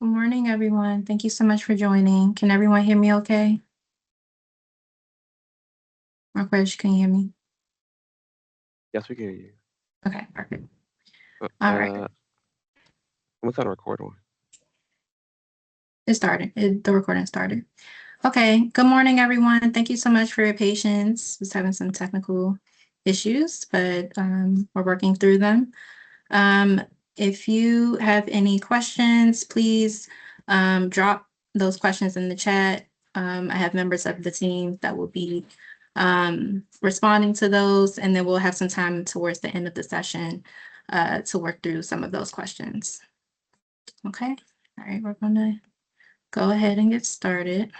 Good morning, everyone. Thank you so much for joining. Can everyone hear me okay? Marquez, can you hear me? Yes, we can hear you. Okay, perfect. Uh, All right, uh, what's that record on? it started. The recording started. Okay, good morning, everyone. Thank you so much for your patience. Just having some technical issues, but we're working through them. If you have any questions, please drop those questions in the chat. I have members of the team that will be responding to those, and then we'll have some time towards the end of the session to work through some of those questions. Okay, all right, we're gonna go ahead and get started.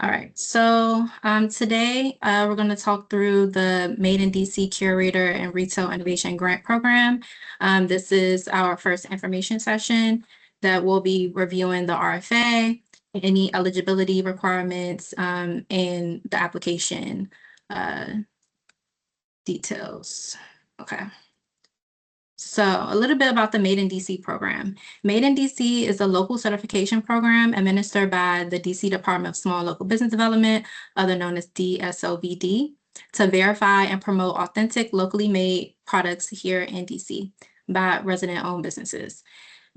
All right, so today we're going to talk through the Made in DC Curator and Retail Innovation Grant Program. This is our first information session that will be reviewing the RFA, any eligibility requirements, and the application details. Okay. So a little bit about the Made in DC program. Made in DC is a local certification program administered by the DC Department of Small Local Business Development, other known as DSLBD, to verify and promote authentic, locally made products here in DC by resident-owned businesses.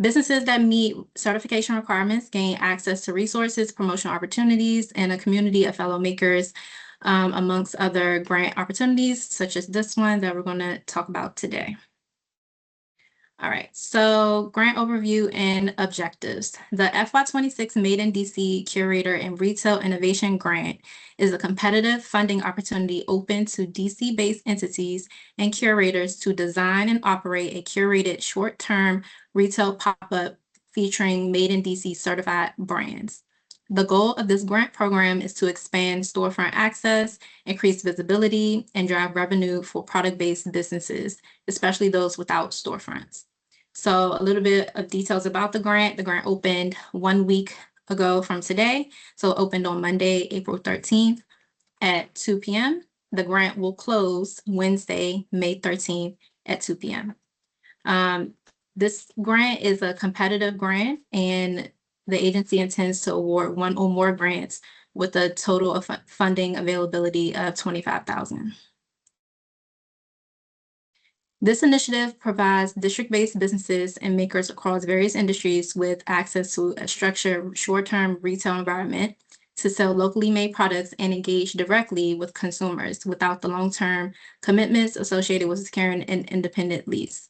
Businesses that meet certification requirements gain access to resources, promotional opportunities, and a community of fellow makers, amongst other grant opportunities, such as this one that we're going to talk about today. All right, so grant overview and objectives. The FY26 Made in DC Curator and Retail Innovation Grant is a competitive funding opportunity open to DC-based entities and curators to design and operate a curated short-term retail pop-up featuring Made in DC certified brands. The goal of this grant program is to expand storefront access, increase visibility, and drive revenue for product-based businesses, especially those without storefronts. So a little bit of details about the grant. The grant opened 1 week ago from today. So it opened on Monday, April 13th at 2 p.m. The grant will close Wednesday, May 13th at 2 p.m. This grant is a competitive grant, and the agency intends to award one or more grants with a total of funding availability of $25,000. This initiative provides district-based businesses and makers across various industries with access to a structured short-term retail environment to sell locally made products and engage directly with consumers without the long-term commitments associated with securing an independent lease.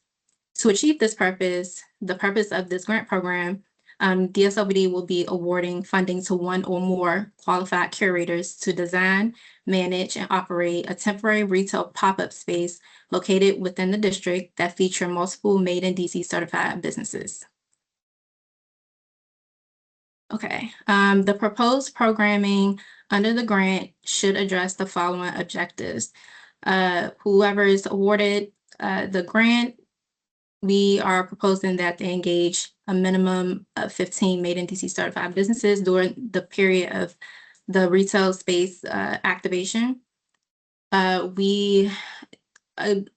To achieve this purpose, the purpose of this grant program, DSLBD will be awarding funding to one or more qualified curators to design, manage, and operate a temporary retail pop-up space located within the district that feature multiple Made in DC certified businesses. Okay, the proposed programming under the grant should address the following objectives. Whoever is awarded the grant, we are proposing that they engage a minimum of 15 Made in DC certified businesses during the period of the retail space activation. In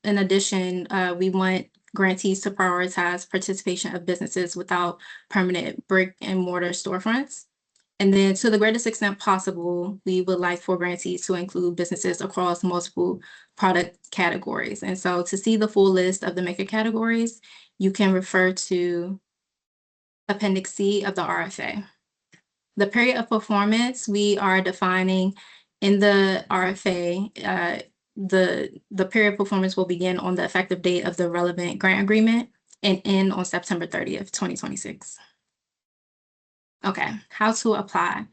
addition, we want grantees to prioritize participation of businesses without permanent brick and mortar storefronts. And then to the greatest extent possible, we would like for grantees to include businesses across multiple product categories. And so to see the full list of the maker categories, you can refer to Appendix C of the RFA. The period of performance we are defining in the RFA, the period of performance will begin on the effective date of the relevant grant agreement and end on September 30th, 2026. Okay, how to apply.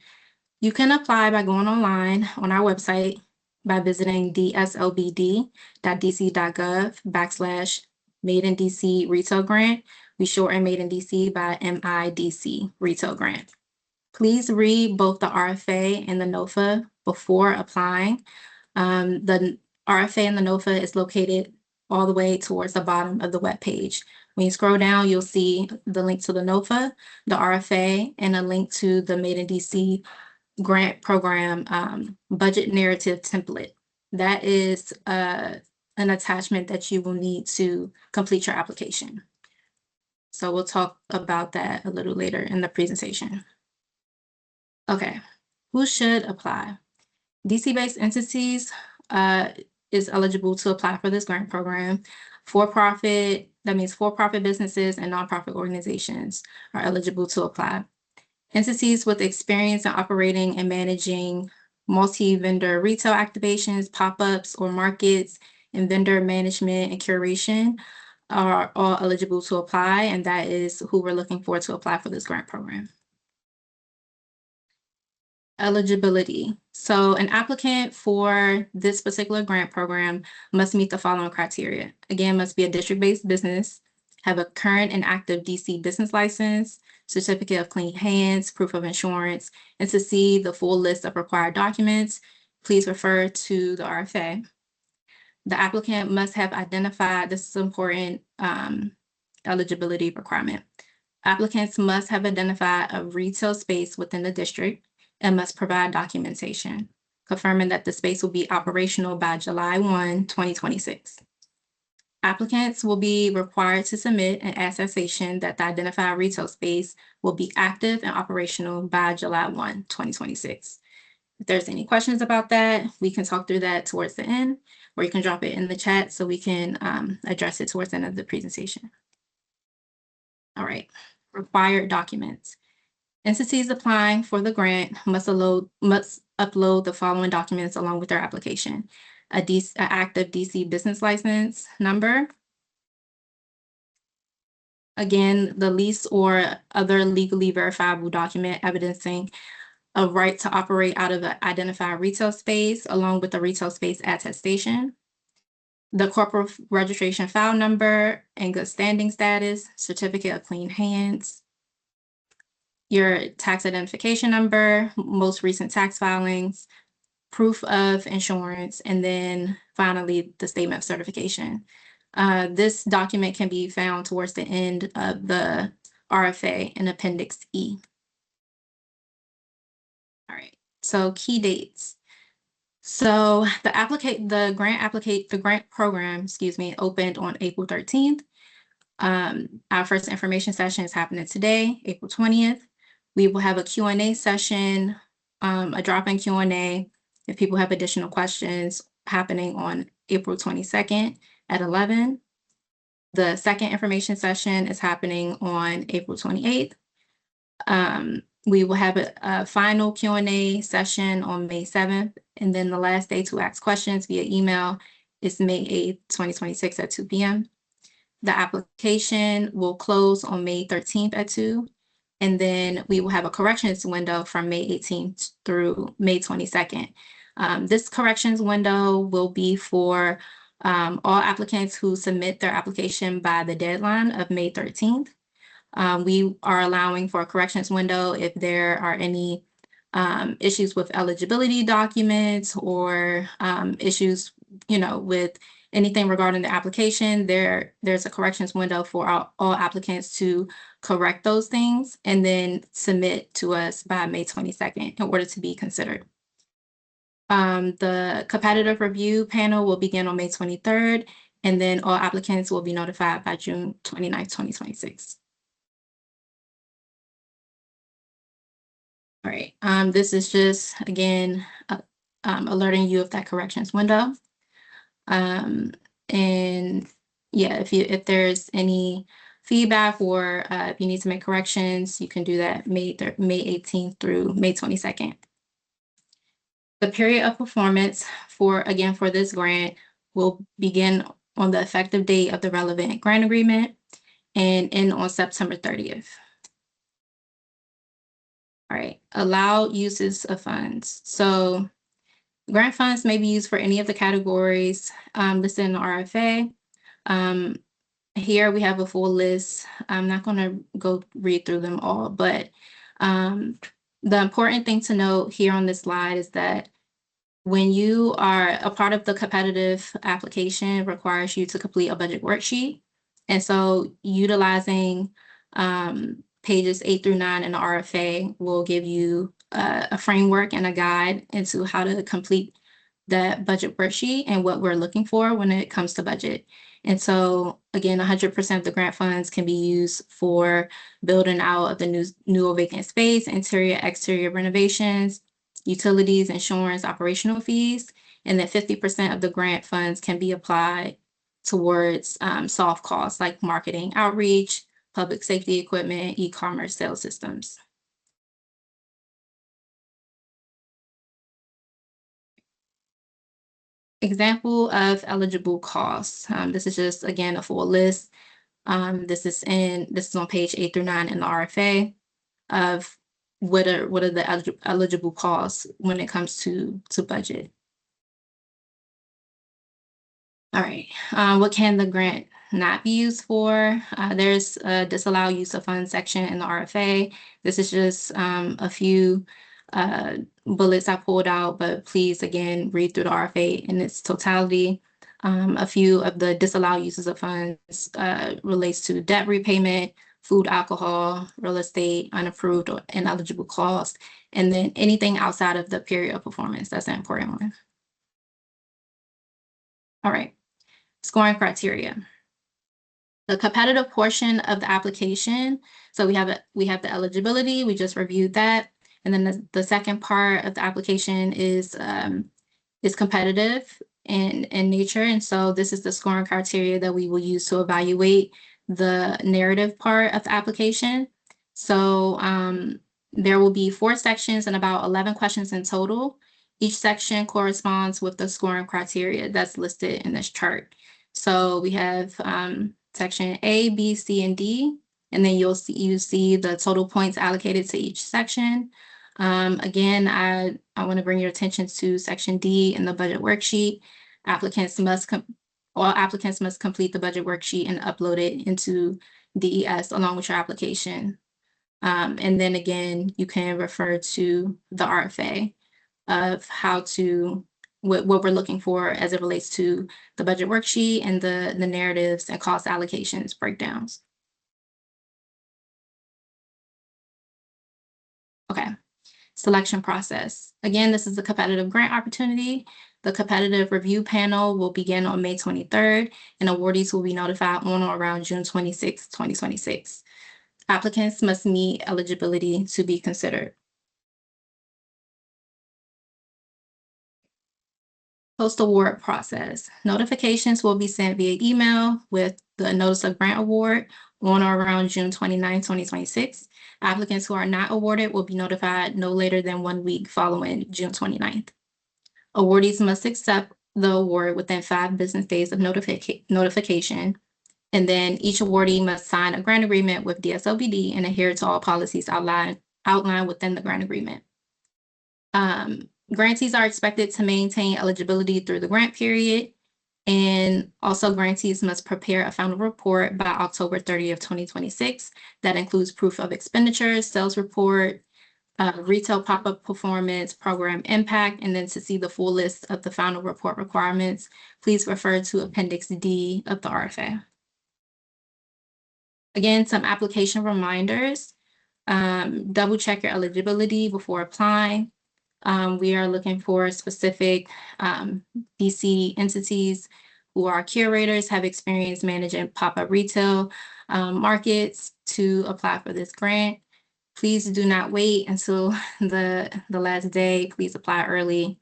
You can apply by going online on our website by visiting dslbd.dc.gov/Made in DC Retail Grant. We shorten Made in DC by MIDC Retail Grant. Please read both the RFA and the NOFA before applying. The RFA and the NOFA is located all the way towards the bottom of the web page. When you scroll down, you'll see the link to the NOFA, the RFA, and a link to the Made in DC grant program budget narrative template. That is an attachment that you will need to complete your application. So we'll talk about that a little later in the presentation. Okay, who should apply? DC-based entities is eligible to apply for this grant program. For-profit, that means for-profit businesses and nonprofit organizations are eligible to apply. Entities with experience in operating and managing multi-vendor retail activations, pop-ups, or markets, and vendor management and curation are all eligible to apply, and that is who we're looking for to apply for this grant program. Eligibility. So an applicant for this particular grant program must meet the following criteria. Again, must be a district-based business, have a current and active DC business license, certificate of clean hands, proof of insurance, and to see the full list of required documents, please refer to the RFA. The applicant must have identified, this is important, eligibility requirement. Applicants must have identified a retail space within the district and must provide documentation confirming that the space will be operational by July 1, 2026. Applicants will be required to submit an attestation that the identified retail space will be active and operational by July 1, 2026. If there's any questions about that, we can talk through that towards the end, or you can drop it in the chat so we can address it towards the end of the presentation. All right, required documents. Entities applying for the grant must upload the following documents along with their application: an active DC business license number, again, the lease or other legally verifiable document evidencing a right to operate out of an identified retail space, along with the retail space attestation, the corporate registration file number and good standing status, certificate of clean hands, your tax identification number, most recent tax filings, proof of insurance, and then finally the statement of certification. This document can be found towards the end of the RFA in Appendix E. All right, so key dates. So the grant program, opened on April 13th. Our first information session is happening today, April 20th. We will have a Q&A session, a drop-in Q&A if people have additional questions, happening on April 22nd at 11. The second information session is happening on April 28th. We will have a final Q&A session on May 7th, and then the last day to ask questions via email is May 8th, 2026 at 2 p.m. The application will close on May 13th at 2, and then we will have a corrections window from May 18th through May 22nd. This corrections window will be for all applicants who submit their application by the deadline of May 13th. We are allowing for a corrections window if there are any issues with eligibility documents or issues, with anything regarding the application. There's a corrections window for all applicants to correct those things and then submit to us by May 22nd in order to be considered. The competitive review panel will begin on May 23rd, and then all applicants will be notified by June 29th, 2026. All right, this is just, again, alerting you of that corrections window. And yeah, if there's any feedback or if you need to make corrections, you can do that May 18th through May 22nd. The period of performance for this grant will begin on the effective date of the relevant grant agreement and end on September 30th. All right, allowed uses of funds. So grant funds may be used for any of the categories listed in the RFA. Here we have a full list. I'm not going to go read through them all, but the important thing to note here on this slide is that when you are a part of the competitive application, requires you to complete a budget worksheet. And so utilizing pages 8 through 9 in the RFA will give you a framework and a guide into how to complete that budget worksheet and what we're looking for when it comes to budget. And so again, 100% of the grant funds can be used for building out of the new or vacant space, interior, exterior renovations, utilities, insurance, operational fees, and then 50% of the grant funds can be applied towards soft costs like marketing, outreach, public safety equipment, e-commerce sales systems. Example of eligible costs. This is just, again, a full list. This is on page 8 through 9 in the RFA of what are the eligible costs when it comes to budget. All right, what can the grant not be used for? There's a disallow use of funds section in the RFA. This is just a few bullets I pulled out, but please, again, read through the RFA in its totality. A few of the disallow uses of funds relates to debt repayment, food, alcohol, real estate, unapproved or ineligible costs, and then anything outside of the period of performance. That's an important one. All right. Scoring criteria. The competitive portion of the application. So we have the eligibility. We just reviewed that, and then the second part of the application is competitive in nature, and so this is the scoring criteria that we will use to evaluate the narrative part of the application. So there will be 4 sections and about 11 questions in total. Each section corresponds with the scoring criteria that's listed in this chart. So we have section A, B, C, and D, and then you see the total points allocated to each section. Again, I want to bring your attention to section D in the budget worksheet. All applicants must complete the budget worksheet and upload it into DES along with your application. And then again, you can refer to the RFA of what we're looking for as it relates to the budget worksheet and the narratives and cost allocations breakdowns. Okay, selection process. Again, this is a competitive grant opportunity. The competitive review panel will begin on May 23rd, and awardees will be notified on or around June 26, 2026. Applicants must meet eligibility to be considered. Post-award process. Notifications will be sent via email with the notice of grant award on or around June 29, 2026. Applicants who are not awarded will be notified no later than 1 week following June 29th. Awardees must accept the award within 5 business days of notification. And then each awardee must sign a grant agreement with DSLBD and adhere to all policies outlined within the grant agreement. Grantees are expected to maintain eligibility through the grant period, and also grantees must prepare a final report by October 30th, 2026. That includes proof of expenditures, sales report, retail pop-up performance, program impact, and then to see the full list of the final report requirements, please refer to Appendix D of the RFA. Again, some application reminders. Double check your eligibility before applying. We are looking for specific DC entities who are curators, have experience managing pop-up retail markets to apply for this grant. Please do not wait until the last day. Please apply early.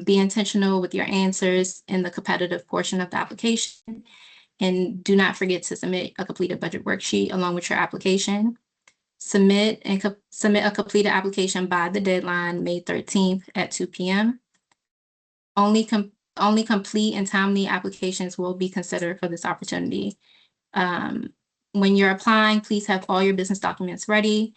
Be intentional with your answers in the competitive portion of the application. And do not forget to submit a completed budget worksheet along with your application. Submit a completed application by the deadline, May 13th at 2 p.m. Only complete and timely applications will be considered for this opportunity. When you're applying, please have all your business documents ready.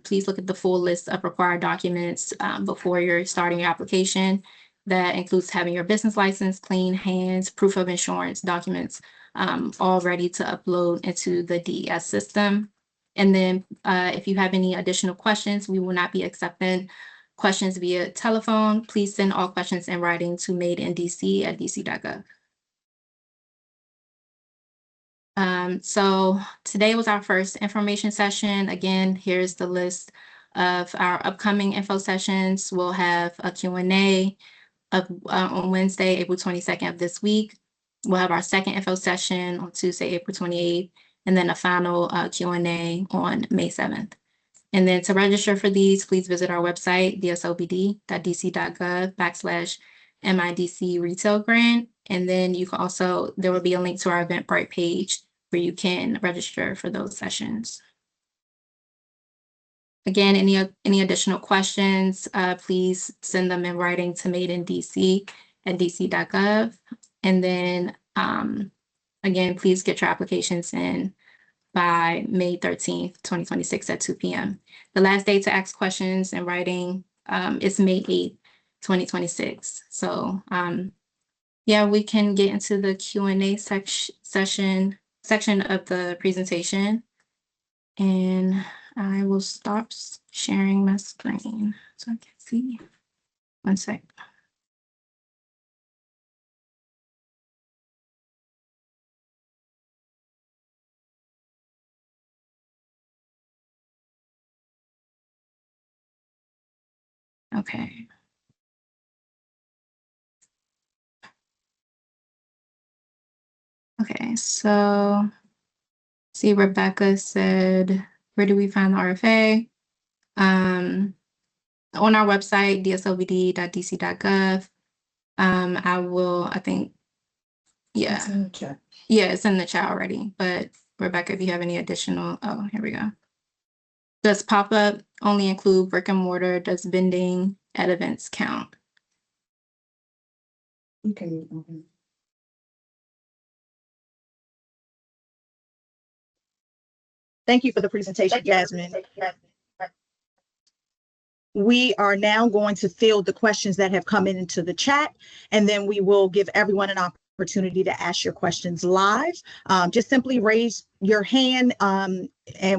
Please look at the full list of required documents before you're starting your application. That includes having your business license, clean hands, proof of insurance documents, all ready to upload into the DES system. And then if you have any additional questions, we will not be accepting questions via telephone. Please send all questions in writing to madeindc@dc.gov. So today was our first information session. Again, here's the list of our upcoming info sessions. We'll have a Q&A on Wednesday, April 22nd of this week. We'll have our second info session on Tuesday, April 28th, and then a final Q&A on May 7th. And then to register for these, please visit our website, dsobd.dc.gov/MIDC retail grant. And then you can also, there will be a link to our Eventbrite page where you can register for those sessions. Again, any additional questions, please send them in writing to madeindc@dc.gov. And then again, please get your applications in by May 13th, 2026 at 2 p.m. The last day to ask questions in writing is May 8th, 2026. So yeah, we can get into the Q&A section of the presentation. And I will stop sharing my screen so I can see. One sec. Okay. Okay, so see, Rebecca said, where do we find the RFA? On our website, dsobd.dc.gov. Yeah. It's in the chat. Yeah, it's in the chat already. But Rebecca, if you have any additional, oh, here we go. Does pop-up only include brick and mortar? Does vending at events count? Okay. Thank you for the presentation, Jasmine. We are now going to field the questions that have come into the chat, and then we will give everyone an opportunity to ask your questions live. Just simply raise your hand, and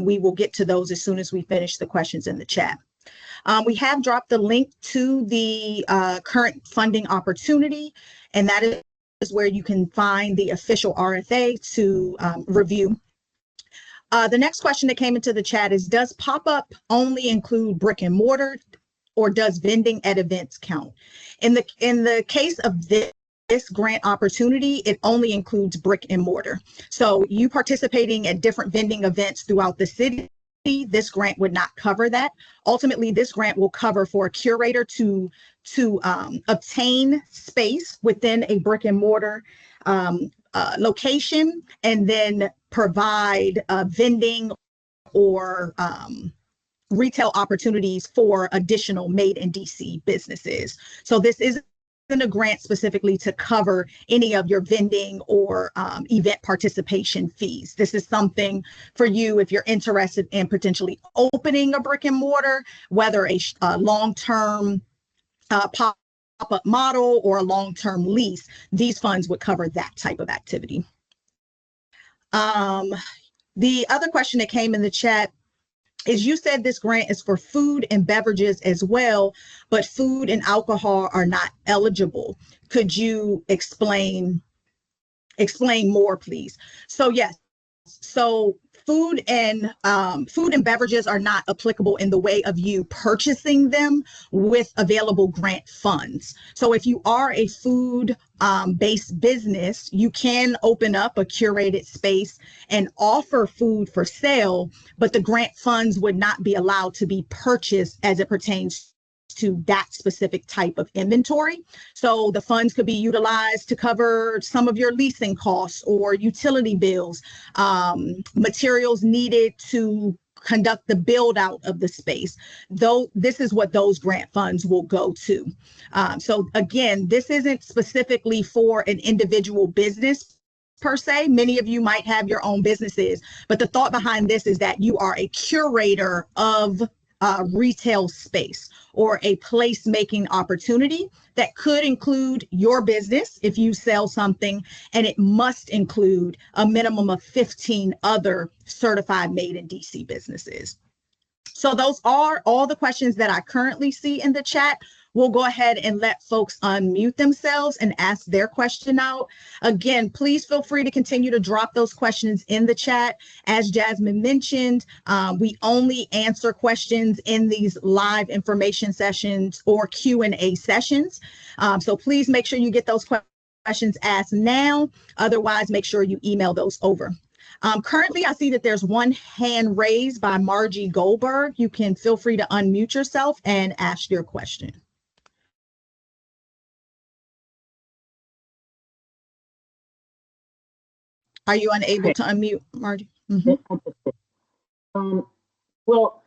we will get to those as soon as we finish the questions in the chat. We have dropped the link to the current funding opportunity, and that is where you can find the official RFA to review. The next question that came into the chat is, does pop-up only include brick and mortar, or does vending at events count? In the case of this grant opportunity, it only includes brick and mortar. So you participating at different vending events throughout the city, this grant would not cover that. Ultimately, this grant will cover for a curator to obtain space within a brick and mortar location, and then provide vending or retail opportunities for additional Made in DC businesses. So this isn't a grant specifically to cover any of your vending or event participation fees. This is something for you if you're interested in potentially opening a brick and mortar, whether a long-term pop-up model or a long-term lease. These funds would cover that type of activity. The other question that came in the chat is, you said this grant is for food and beverages as well, but food and alcohol are not eligible. Could you explain more, please? So yes, so food and beverages are not applicable in the way of you purchasing them with available grant funds. So if you are a food based business, you can open up a curated space and offer food for sale, but the grant funds would not be allowed to be purchased as it pertains to that specific type of inventory. So the funds could be utilized to cover some of your leasing costs or utility bills, materials needed to conduct the build out of the space. Though this is what those grant funds will go to. So again, this isn't specifically for an individual business per se. Many of you might have your own businesses, but the thought behind this is that you are a curator of retail space or a place-making opportunity that could include your business if you sell something, and it must include a minimum of 15 other certified Made in DC businesses. So those are all the questions that I currently see in the chat. we'll go ahead and let folks unmute themselves and ask their question out. Again, please feel free to continue to drop those questions in the chat. As Jasmine mentioned, we only answer questions in these live information sessions or Q&A sessions. So please make sure you get those questions asked now. Otherwise, make sure you email those over. Currently, I see that there's one hand raised by Margie Goldberg. You can feel free to unmute yourself and ask your question. Are you unable to unmute, Margie? Well,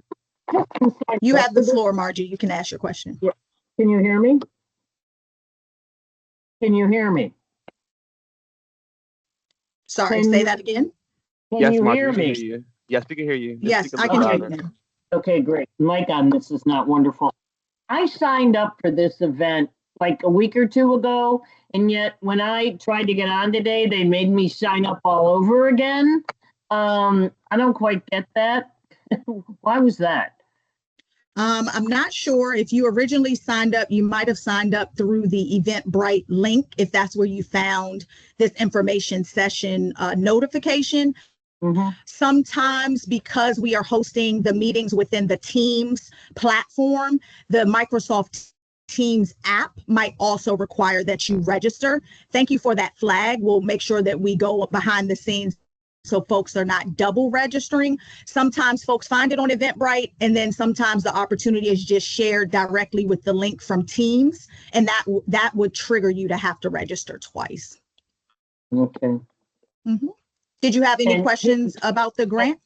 you have the floor, Margie. You can ask your question. Yeah. Can you hear me? Can you hear me? Sorry, say that again. Can Yes, you Margie, hear we can me? hear you. Yes, we can hear you. Just Yes, speak a I little can hear louder. you now. Okay, great. Mic on this is not wonderful. I signed up for this event like a week or two ago, and yet when I tried to get on today, they made me sign up all over again. I don't quite get that. Why was that? I'm not sure if you originally signed up, you might have signed up through the Eventbrite link, if that's where you found this information session notification. Sometimes because we are hosting the meetings within the Teams platform, the Microsoft Teams app might also require that you register. Thank you for that flag. We'll make sure that we go behind the scenes so folks are not double registering. Sometimes folks find it on Eventbrite, and then sometimes the opportunity is just shared directly with the link from Teams, and that would trigger you to have to register twice. Okay. Did you have any questions about the grant?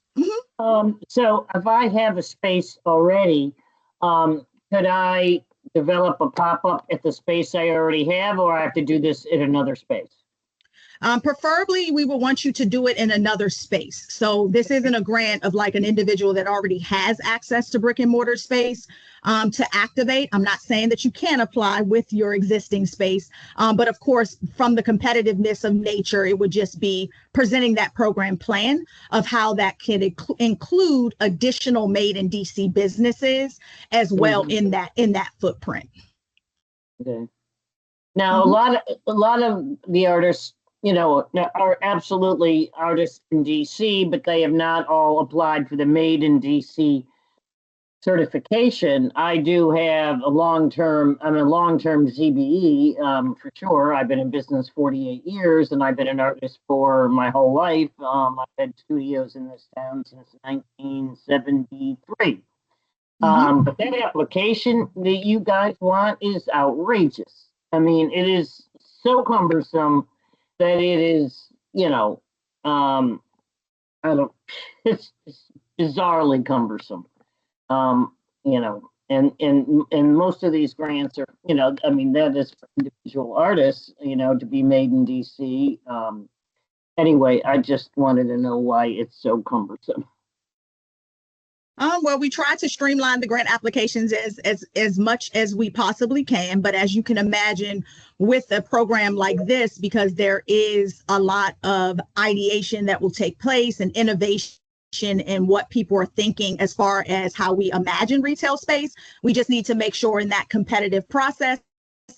So if I have a space already, could I develop a pop-up at the space I already have, or I have to do this in another space? Preferably, we will want you to do it in another space. So this isn't a grant of like an individual that already has access to brick and mortar space to activate. I'm not saying that you can apply with your existing space, but of course, from the competitiveness of nature, it would just be presenting that program plan of how that can include additional made in DC businesses as well in that footprint. Okay. Now, a lot of the artists, you know, are absolutely artists in DC, but they have not all applied for the Made in DC certification. I do have I'm a long-term ZBE for sure. I've been in business 48 years and I've been an artist for my whole life. I've had studios in this town since 1973. But that application that you guys want is outrageous. I mean, it is so cumbersome that it is, you know, it's bizarrely cumbersome. You know, and most of these grants are, you know, I mean, that is for individual artists, you know, to be made in DC. Anyway, I just wanted to know why it's so cumbersome. Well, we try to streamline the grant applications as much as we possibly can. But as you can imagine, with a program like this, because there is a lot of ideation that will take place and innovation and what people are thinking as far as how we imagine retail space, we just need to make sure in that competitive process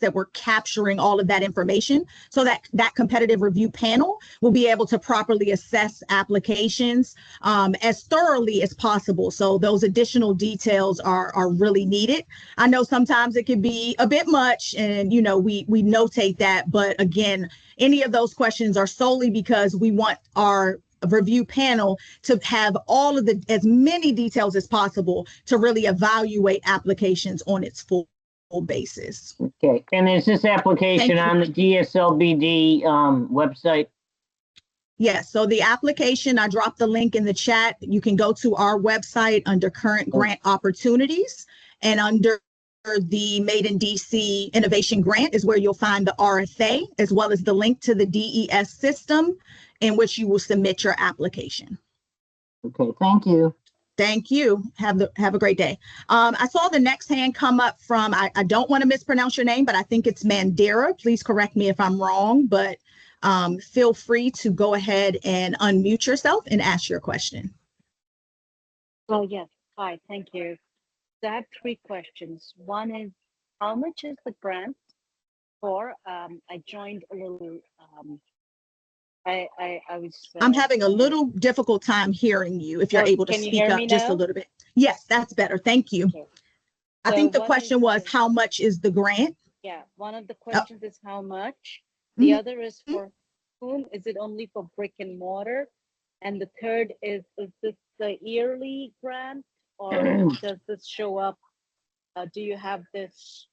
that we're capturing all of that information so that that competitive review panel will be able to properly assess applications as thoroughly as possible. So those additional details are really needed. I know sometimes it can be a bit much and, you know, we notate that, but again, any of those questions are solely because we want our review panel to have all of as many details as possible to really evaluate applications on its full basis. Okay, and is this application on the DSLBD website? Yes, so the application, I dropped the link in the chat. You can go to our website under current grant opportunities, and under the Made in DC Innovation Grant is where you'll find the RFA as well as the link to the DES system in which you will submit your application. Okay, thank you. Thank you. Have a great day. I saw the next hand come up from, I don't want to mispronounce your name, but I think it's Mandera. Please correct me if I'm wrong, but feel free to go ahead and unmute yourself and ask your question. Oh, yes. Hi, thank you. So I have three questions. One is, How much is the grant for? I joined a little. I was. I'm having a little difficult time hearing you. If you're able to Can you speak hear up me just a now? little bit. Yes, that's better. Thank you. Okay. I So think the one question is was, the- how much is the grant? Yeah, one of the questions is how much. Mhm. The other is for whom? Is it only for brick and mortar? And the third is this the yearly grant, or does this show up? Do you have this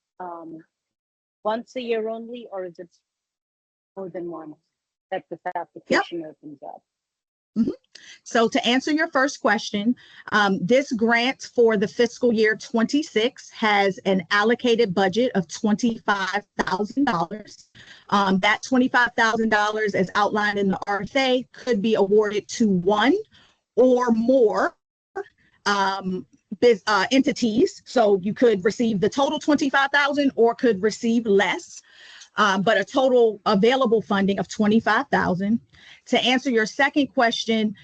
once a year only, or is it more than once that this application opens up? So to answer your first question, this grant for the fiscal year 26 has an allocated budget of $25,000. That $25,000, as outlined in the RFA, could be awarded to one or more entities. So you could receive the total 25,000 or could receive less. But a total available funding of 25,000. To answer your second question,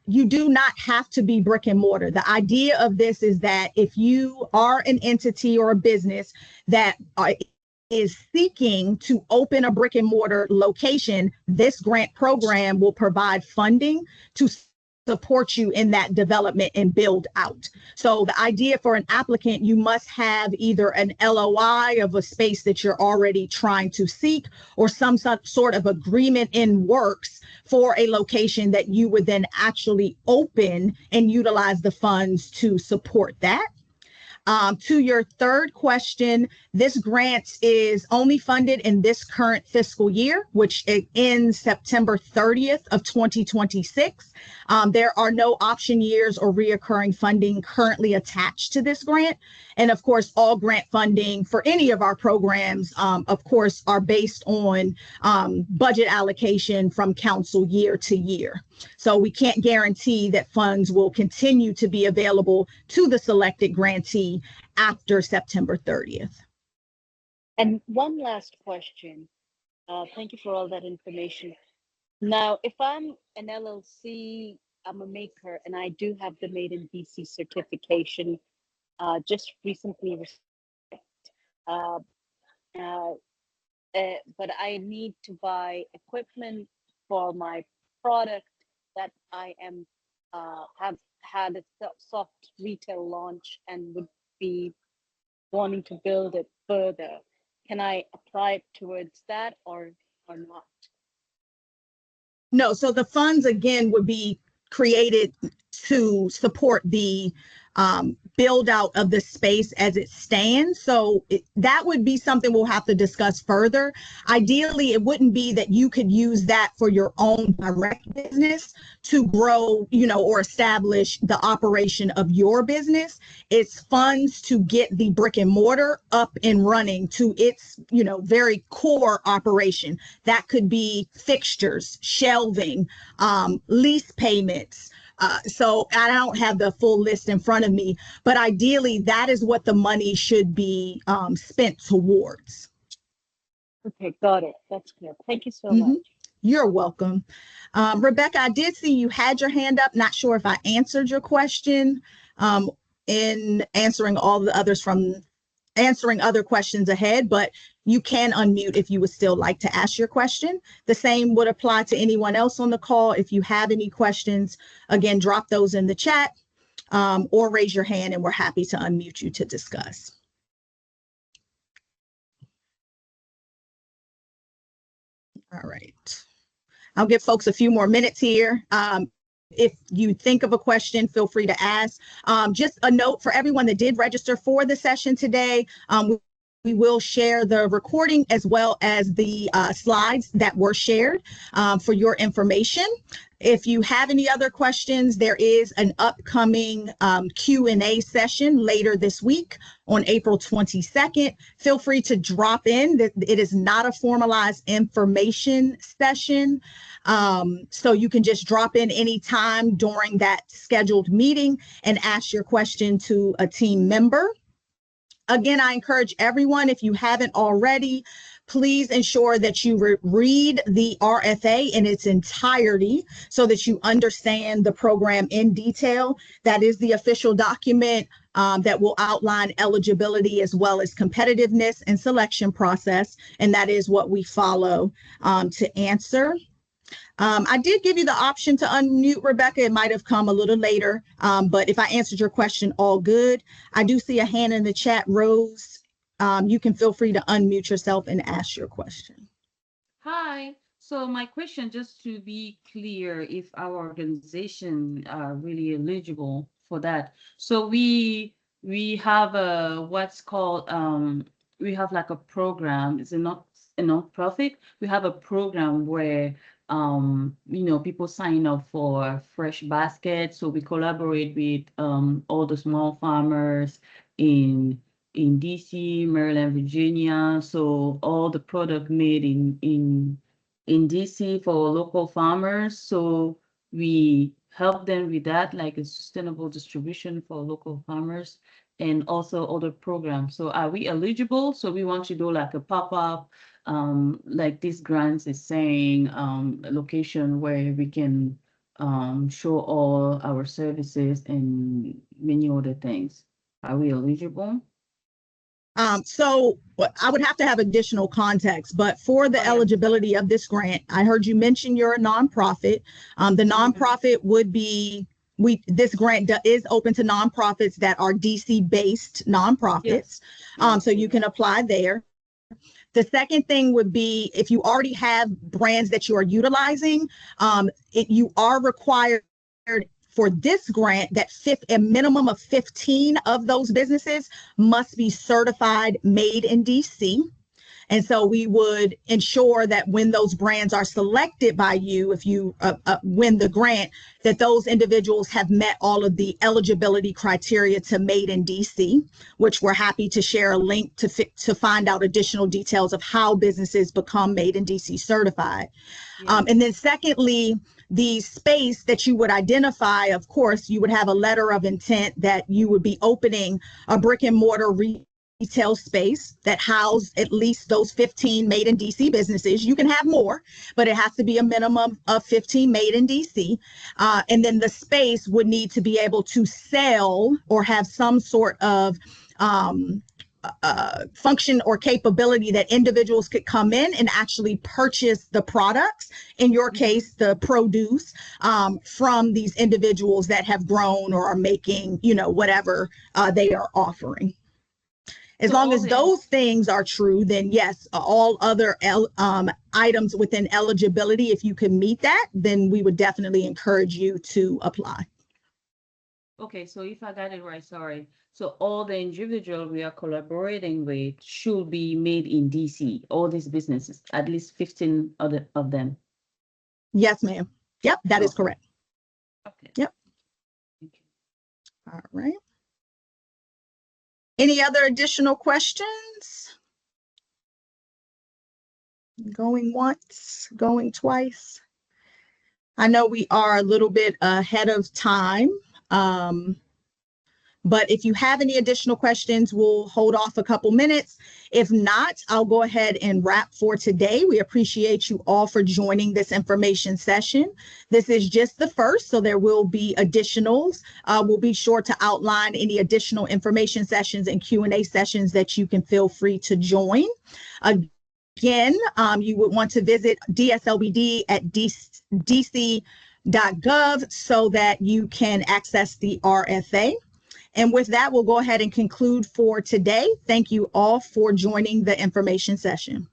you do not have to be brick and mortar. The idea of this is that if you are an entity or a business that is seeking to open a brick and mortar location, this grant program will provide funding to support you in that development and build out. So the idea for an applicant, you must have either an LOI of a space that you're already trying to seek, or some sort of agreement in works for a location that you would then actually open and utilize the funds to support that. To your third question, this grant is only funded in this current fiscal year, which it ends September 30th of 2026. There are no option years or reoccurring funding currently attached to this grant. And of course, all grant funding for any of our programs, of course, are based on budget allocation from council year to year. So we can't guarantee that funds will continue to be available to the selected grantee after September 30th. And one last question. Thank you for all that information. Now, if I'm an LLC, I'm a maker, and I do have the Made in DC certification, just recently received, but I need to buy equipment for my product that I am have had a soft retail launch and would be wanting to build it further. Can I apply towards that or not? No, so the funds again would be created to support the build out of the space as it stands. So that would be something we'll have to discuss further. Ideally, it wouldn't be that you could use that for your own direct business to grow, or establish the operation of your business. It's funds to get the brick and mortar up and running to its, very core operation. That could be fixtures, shelving, lease payments. So I don't have the full list in front of me, but ideally that is what the money should be spent towards. Okay, got it. That's clear. Thank you so much. You're welcome. Rebecca, I did see you had your hand up. Not sure if I answered your question in answering all the others from answering other questions ahead, but you can unmute if you would still like to ask your question. The same would apply to anyone else on the call. If you have any questions, again, drop those in the chat or raise your hand and we're happy to unmute you to discuss. All right. I'll give folks a few more minutes here. If you think of a question, feel free to ask. Just a note for everyone that did register for the session today, we will share the recording as well as the slides that were shared for your information. If you have any other questions, there is an upcoming Q&A session later this week on April 22nd. Feel free to drop in. It is not a formalized information session. So you can just drop in anytime during that scheduled meeting and ask your question to a team member. Again, I encourage everyone, if you haven't already, please ensure that you read the RFA in its entirety so that you understand the program in detail. That is the official document that will outline eligibility as well as competitiveness and selection process. And that is what we follow to answer. I did give you the option to unmute, Rebecca. It might have come a little later, but if I answered your question, all good. I do see a hand in the chat, Rose. You can feel free to unmute yourself and ask your question. Hi. So my question, just to be clear, if our organization are really eligible for that. So we have what's called we have like a program. It's not a non-profit. We have a program where people sign up for fresh baskets. So we collaborate with all the small farmers in DC, Maryland, Virginia. So all the product made in DC for local farmers. So we help them with that, like a sustainable distribution for local farmers and also other programs. So are we eligible? So we want to do like a pop-up, like this grant is saying, a location where we can show all our services and many other things. Are we eligible? So I would have to have additional context, but for the eligibility of this grant, I heard you mention you're a nonprofit. The nonprofit would be, this grant is open to nonprofits that are DC based nonprofits. Yes. So you can apply there. The second thing would be if you already have brands that you are utilizing, you are required for this grant that a minimum of 15 of those businesses must be certified made in DC. And so we would ensure that when those brands are selected by you, if you win the grant, that those individuals have met all of the eligibility criteria to made in DC, which we're happy to share a link to find out additional details of how businesses become made in DC certified. Yeah. And then secondly, the space that you would identify, of course, you would have a letter of intent that you would be opening a brick and mortar retail space that house at least those 15 made in DC businesses. You can have more, but it has to be a minimum of 15 made in DC. And then the space would need to be able to sell or have some sort of function or capability that individuals could come in and actually purchase the products, in your case, the produce, from these individuals that have grown or are making, whatever they are offering. As long as those things are true, then yes, all other items within eligibility, if you can meet that, then we would definitely encourage you to apply. Okay, so if I got it right, sorry. So all the individuals we are collaborating with should be made in DC, all these businesses, at least 15 of them. Yes, ma'am. Yep, that is correct. Okay. Yep. Thank you. All right. Any other additional questions? Going once, going twice. I know we are a little bit ahead of time, but if you have any additional questions, we'll hold off a couple minutes. If not, I'll go ahead and wrap for today. We appreciate you all for joining this information session. This is just the first, so there will be additionals. We'll be sure to outline any additional information sessions and Q&A sessions that you can feel free to join. Again, you would want to visit DSLBD at dc.gov so that you can access the RFA. And with that, we'll go ahead and conclude for today. Thank you all for joining the information session.